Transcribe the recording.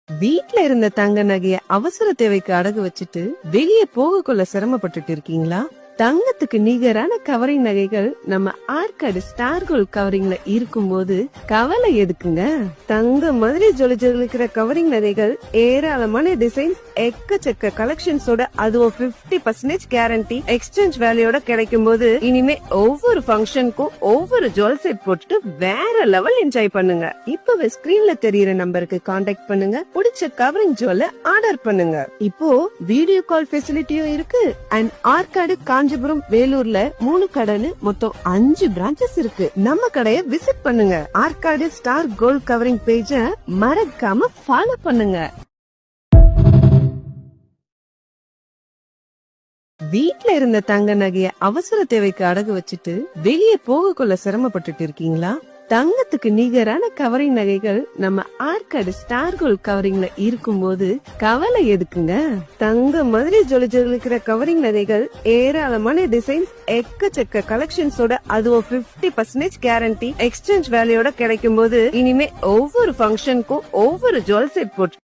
வீட்ல இருந்த தங்க நகைய அவசர தேவைக்கு அடகு வச்சுட்டு வெளியே போகக்குள்ள சிரமப்பட்டுட்டு இருக்கீங்களா? தங்கத்துக்கு நிகரான கவரிங் நகைகள் நம்ம ஆற்காடு ஸ்டார் கோல்ட் கவரிங்ல இருக்கும்போது கவலை எதுக்குங்க? தங்க மாதிரி ஜொலிக்கிற கவரிங் நகைகள் ஏராளமான டிசைன்ஸ் எக்கச்சக்க கலெக்ஷன்ஸோட அதுவும் 50% கேரண்டி எக்ஸ்சேஞ்ச் வேல்யூட கிடைக்கும் போது இனிமே ஒவ்வொரு ஃபங்க்ஷனுக்கும் ஒவ்வொரு ஜுவல் செட் போட்டுட்டு வேற லெவல் என்ஜாய் பண்ணுங்க. இப்பவே ஸ்கிரீன்ல தெரியற நம்பருக்கு கான்டாக்ட் பண்ணுங்க. பிடிச்ச கவரிங் ஜுவல்ல ஆர்டர் பண்ணுங்க. இப்போ வீடியோ கால் ஃபெசிலிட்டியும் இருக்கு. அண்ட் ஆற்காடு, காஞ்சிபுரம், வேலூர்ல 3 கடைன்னு மொத்தம் 5 பிரான்ச்சஸ் இருக்கு. நம்ம கடைய விசிட் பண்ணுங்க. ஆற்காடு ஸ்டார் கோல்ட் கவரிங் பேஜ மறக்காம ஃபாலோ பண்ணுங்க. வீட்ல இருந்த தங்க நகைய அவசர தேவைக்கு அடகு வச்சுட்டு வெளியே போகக்குள்ள சிரமப்பட்டுட்டு இருக்கீங்களா? தங்கத்துக்கு நிகரான கவரிங் நகைகள் நம்ம ஆற்காடு ஸ்டார் கோல்ட் கவரிங்ல இருக்கும்போது கவலை எதுக்குங்க? தங்க மாதிரி ஜொலிக்கிற கவரிங் நகைகள் ஏராளமான டிசைன்ஸ் எக்கச்சக்க கலெக்ஷன்ஸோட அதுவும் 50% கேரண்டி எக்ஸ்சேஞ்ச் வேல்யூட கிடைக்கும் போது இனிமே ஒவ்வொரு ஃபங்க்ஷனுக்கும் ஒவ்வொரு ஜுவல் செட் போட்டு